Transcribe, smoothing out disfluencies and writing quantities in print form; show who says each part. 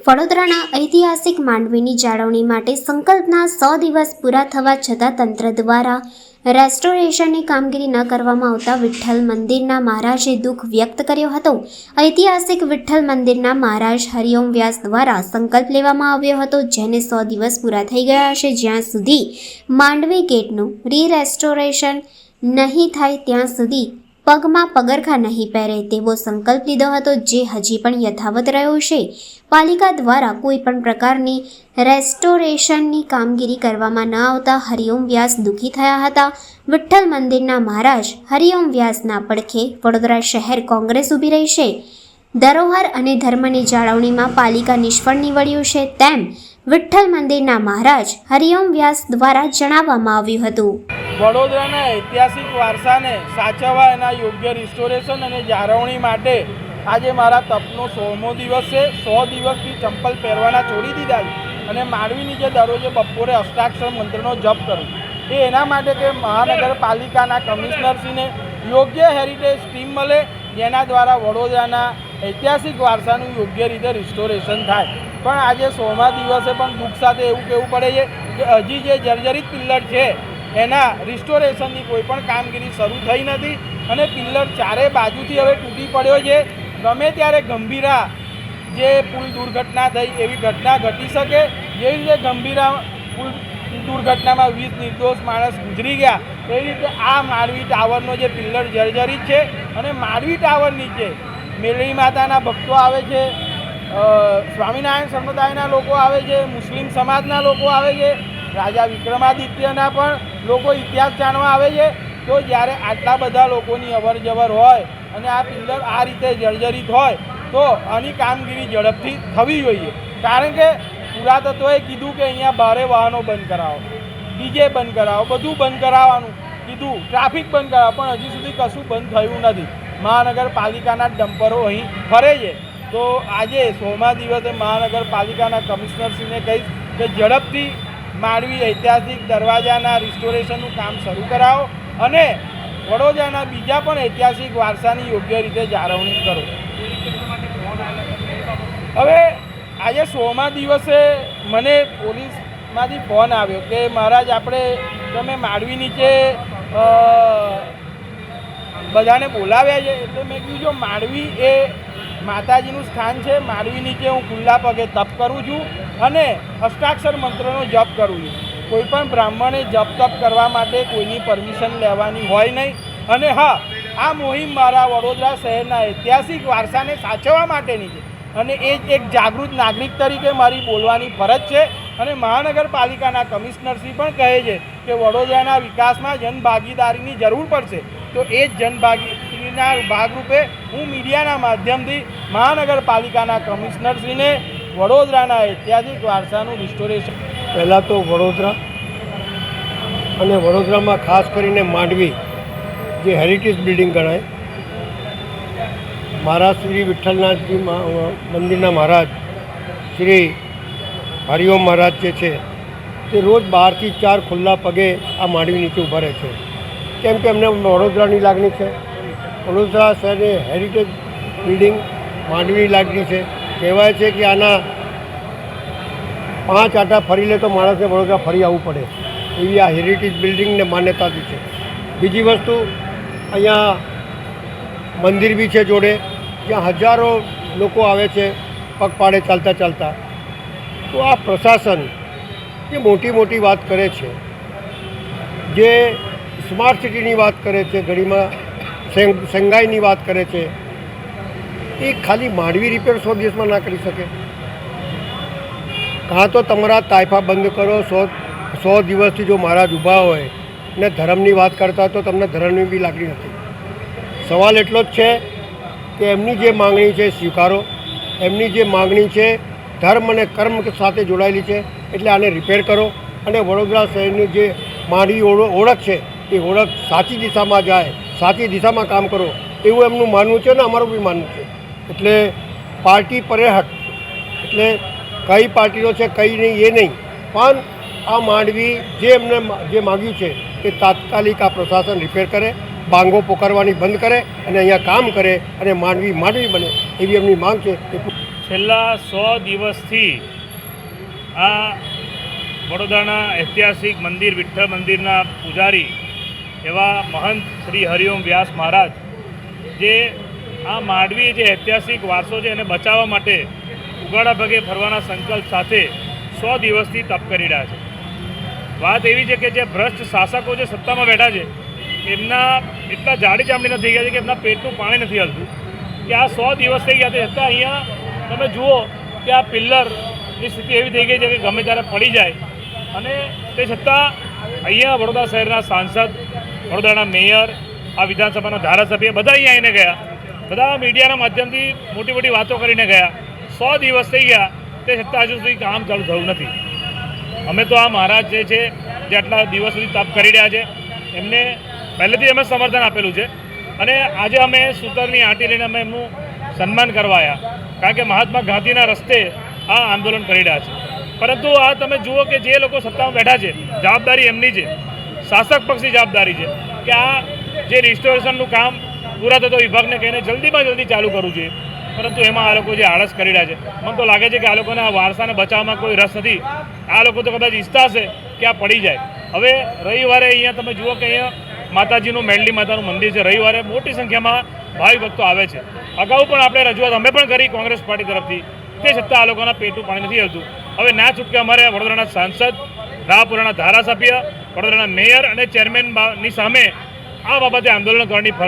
Speaker 1: વડોદરાના ઐતિહાસિક માંડવીની જાળવણી માટે સંકલ્પના 100 દિવસ પૂરા થવા છતાં તંત્ર દ્વારા રેસ્ટોરેશનની કામગીરી ન કરવામાં આવતા વિઠ્ઠલ મંદિરના મહારાજે દુઃખ વ્યક્ત કર્યો હતો। ઐતિહાસિક વિઠ્ઠલ મંદિરના મહારાજ હરિઓમ વ્યાસ દ્વારા સંકલ્પ લેવામાં આવ્યો હતો, જેને 100 દિવસ પૂરા થઈ ગયા છે। જ્યાં સુધી માંડવી ગેટનું રીરેસ્ટોરેશન નહીં થાય ત્યાં સુધી પગમાં પગરખા નહીં પહેરે તેવો સંકલ્પ લીધો હતો, જે હજી પણ યથાવત રહ્યો છે। પાલિકા દ્વારા કોઈ પણ પ્રકારની રેસ્ટોરેશનની કામગીરી કરવામાં ન આવતા હરિઓમ વ્યાસ દુઃખી થયા હતા। વિઠ્ઠલ મંદિરના મહારાજ હરિઓમ વ્યાસના પડખે વડોદરા શહેર કોંગ્રેસ ઊભી રહી છે। ધરોહર અને ધર્મની જાળવણીમાં પાલિકા નિષ્ફળ નીવડ્યું છે તેમ વિઠ્ઠલ મંદિરના મહારાજ હરિઓમ વ્યાસ દ્વારા જણાવવામાં આવ્યું હતું।
Speaker 2: વડોદરાના ઐતિહાસિક વારસાને સાચવવા એના યોગ્ય રિસ્ટોરેશન અને જાળવણી માટે આજે મારા તપનો 100મો દિવસ છે। 100 દિવસથી ચંપલ પહેરવાના છોડી દીધા છે અને માંડવી નીચે દરરોજે બપોરે અષ્ટાક્ષર મંત્રનો જપ કરું એ એના માટે કે મહાનગરપાલિકાના કમિશનરશ્રીને યોગ્ય હેરિટેજ સ્કીમ મળે, જેના દ્વારા વડોદરાના ઐતિહાસિક વારસાનું યોગ્ય રીતે રિસ્ટોરેશન થાય। પણ આજે 100મા દિવસે પણ દુઃખ સાથે એવું કહેવું પડે છે કે હજી જે જર્જરિત પિલ્લર છે એના રિસ્ટોરેશનની કોઈ પણ કામગીરી શરૂ થઈ નથી અને પિલ્લર ચારે બાજુથી હવે તૂટી પડ્યો છે। ગમે ત્યારે ગંભીરા જે પુલ દુર્ઘટના થઈ એવી ઘટના ઘટી શકે, જેવી રીતે ગંભીરા પુલ દુર્ઘટનામાં 20 નિર્દોષ માણસ ગુજરી ગયા, એવી રીતે આ માંડવી ટાવરનો જે પિલ્લર જર્જરિત છે અને માંડવી ટાવર નીચે મેલડી માતાના ભક્તો આવે છે, સ્વામિનારાયણ સંપ્રદાયના લોકો આવે છે, મુસ્લિમ સમાજના લોકો આવે છે, રાજા વિક્રમાદિત્યના પણ લોકો ઇતિહાસ જાણવા આવે છે। તો જ્યારે આટલા બધા લોકોની અવર જવર હોય અને આ પિલ્લર આ રીતે જર્જરિત હોય તો આની કામગીરી ઝડપથી થવી જોઈએ। કારણ કે પુરાતત્વએ કીધું કે અહીંયા ભારે વાહનો બંધ કરાવો, ડીજે બંધ કરાવો, બધું બંધ કરાવવાનું કીધું, ટ્રાફિક બંધ કરાવો, પણ હજી સુધી કશું બંધ થયું નથી। મહાનગરપાલિકાના ડમ્પરો અહીં ફરે છે। તો આજે 100મા દિવસે મહાનગરપાલિકાના કમિશનરશ્રીને કહીશ કે ઝડપથી માંડવી ઐતિહાસિક દરવાજાના રિસ્ટોરેશનનું કામ શરૂ કરાવો અને વડોદરાના બીજા પણ ઐતિહાસિક વારસાની યોગ્ય રીતે જાળવણી કરો। હવે આજે 100મા દિવસે મને પોલીસમાંથી ફોન આવ્યો કે મહારાજ તમે માંડવી નીચે બધાને બોલાવ્યા છે। એટલે મેં કીધું જો માંડવી એ માતાજીનું સ્થાન છે, માંડવી નીચે હું ખુલ્લા પગે તપ કરું છું અને અષ્ટાક્ષર મંત્રનો જપ કરું છું। કોઈપણ બ્રાહ્મણે જપ તપ કરવા માટે કોઈની પરમિશન લેવાની હોય નહીં। અને હા, આ મુહિમ મારા વડોદરા શહેરના ઐતિહાસિક વારસાને સાચવવા માટેની છે અને એ જ એક જાગૃત નાગરિક તરીકે મારી બોલવાની ફરજ છે। અને મહાનગરપાલિકાના કમિશનરશ્રી પણ કહે છે કે વડોદરાના વિકાસમાં જનભાગીદારીની જરૂર પડશે। તો એ જ જનભાગીદારીના ભાગરૂપે હું મીડિયાના માધ્યમથી મહાનગરપાલિકાના કમિશનરશ્રીને વડોદરાના ઐતિહાસિક વારસાનું રિસ્ટોરેશન
Speaker 3: પહેલાં તો વડોદરા અને વડોદરામાં ખાસ કરીને માંડવી જે હેરિટેજ બિલ્ડિંગ ગણાય, મહારાજ શ્રી વિઠ્ઠલનાથજી મંદિરના મહારાજ શ્રી હરિઓમ મહારાજ જે છે તે રોજ 12 થી 4 ખુલ્લા પગે આ માંડવી નીચે ઊભા રહે છે, કેમ કે એમને વડોદરાની લાગણી છે। વડોદરા શહેરની હેરિટેજ બિલ્ડિંગ માંડવીની લાગણી છે। કહેવાય છે કે આના 5 આટા ફરી લે તો માણસને વડોદરા ફરી આવવું પડે, એવી આ હેરિટેજ બિલ્ડિંગને માન્યતાથી છે। બીજી વસ્તુ, અહીંયા મંદિર બી છે જોડે, જ્યાં હજારો લોકો આવે છે પગપાળે ચાલતા ચાલતા। તો આ પ્રશાસન જે મોટી મોટી વાત કરે છે, જે સ્માર્ટ સિટીની વાત કરે છે, ઘડીમાં શંઘાઈની વાત કરે છે, એ ખાલી માંડવી રિપેર 100 દિવસમાં ના કરી શકે। કાં તો તમારા તાઇફા બંધ કરો। 100 દિવસથી જો મહારાજ ઊભા હોય ને ધર્મની વાત કરતા તો તમને ધર્મની બી લાગણી નથી। સવાલ એટલો જ છે કે એમની જે માગણી છે સ્વીકારો, એમની જે માગણી છે ધર્મ અને કર્મ સાથે જોડાયેલી છે, એટલે આને રિપેર કરો અને વડોદરા શહેરની જે માંડવી ઓળખ છે એ ઓળખ સાચી દિશામાં જાય, સાચી દિશામાં કામ કરો, એવું એમનું માનવું છે ને અમારું બી માનવું છે। એટલે પાર્ટી પરે હટ, એટલે કઈ પાર્ટીનો છે કઈ નહીં એ નહીં, પણ આ માંડવી જે માગ્યું છે તે તાત્કાલિક આ પ્રશાસન રિપેર કરે, બાંગો પોકારવાની બંધ કરે અને અહીંયા કામ કરે અને માંડવી બને એવી એમની માંગ છે.
Speaker 4: છેલ્લા 100 દિવસથી આ વડોદરાના ઐતિહાસિક મંદિર વિઠ્ઠલ મંદિરના પૂજારી એવા મહંત શ્રી હરિઓમ વ્યાસ મહારાજ જે આ માંડવી જે ઐતિહાસિક વારસો છે એને બચાવવા માટે ઉગાડા પગે ફરવાના સંકલ્પ સાથે 100 દિવસથી તપ કરી રહ્યા છે. વાત એવી છે કે જે ભ્રષ્ટ શાસકો જે સત્તામાં બેઠા છે એમના એટલા જાડી ચામડીના થઈ ગયા છે કે એમના પેટનું પાણી નથી હલતું કે આ 100 દિવસ થઈ ગયા છે છતાં અહીંયા તમે જુઓ કે આ પિલ્લરની સ્થિતિ એવી થઈ ગઈ છે કે ગમે ત્યારે પડી જાય. અને તે છતાં અહીંયા વડોદરા શહેરના સાંસદ, વડોદરાના મેયર, આ વિધાનસભાના ધારાસભ્ય બધા અહીંયા આવીને ગયા, બધા મીડિયાના માધ્યમથી મોટી મોટી વાતો કરીને ગયા. 100 દિવસ થઈ ગયા તે છતાં હજુ સુધી કામ ચાલુ થયું નથી. અમે તો આ મહારાજ જે છે જે આટલા દિવસ સુધી તપ કરી રહ્યા છે એમને પહેલેથી અમે સમર્થન આપેલું છે અને આજે અમે સૂતરની આંટી લઈને અમે એમનું સન્માન કરવા આવ્યા, કારણ કે મહાત્મા ગાંધીના રસ્તે આ આંદોલન કરી રહ્યા છે. પરંતુ આ તમે જુઓ કે જે લોકો સત્તામાં બેઠા છે જવાબદારી એમની છે, શાસક પક્ષની જવાબદારી છે કે આ જે રિસ્ટોરેશનનું કામ પૂરા થતો વિભાગને કહીને જલ્દીમાં જલ્દી ચાલુ કરવું જોઈએ. પરંતુ એમાં આ લોકો જે આળસ કરી રહ્યા છે, મને તો લાગે છે કે આ લોકોને આ વારસાને બચાવવામાં કોઈ રસ નથી. આ લોકો તો કદાચ ઈચ્છતા હશે કે આ પડી જાય. હવે રવિવારે અહીંયા તમે જુઓ કે અહીંયા માતાજીનું મેલડી માતાનું મંદિર છે, રવિવારે મોટી સંખ્યામાં ભાવિ ભક્તો આવે છે. અગાઉ પણ આપણે રજૂઆત અમે પણ કરી કોંગ્રેસ પાર્ટી તરફથી, તે છતાં આ લોકોના પેટનું પાણી નથી હલતું. હવે ના છૂટકે અમારે વડોદરાના સાંસદ, રાહપુરાના ધારાસભ્ય, વડોદરાના મેયર અને ચેરમેનની સામે આ બાબતે આંદોલન કરવાની ફરજ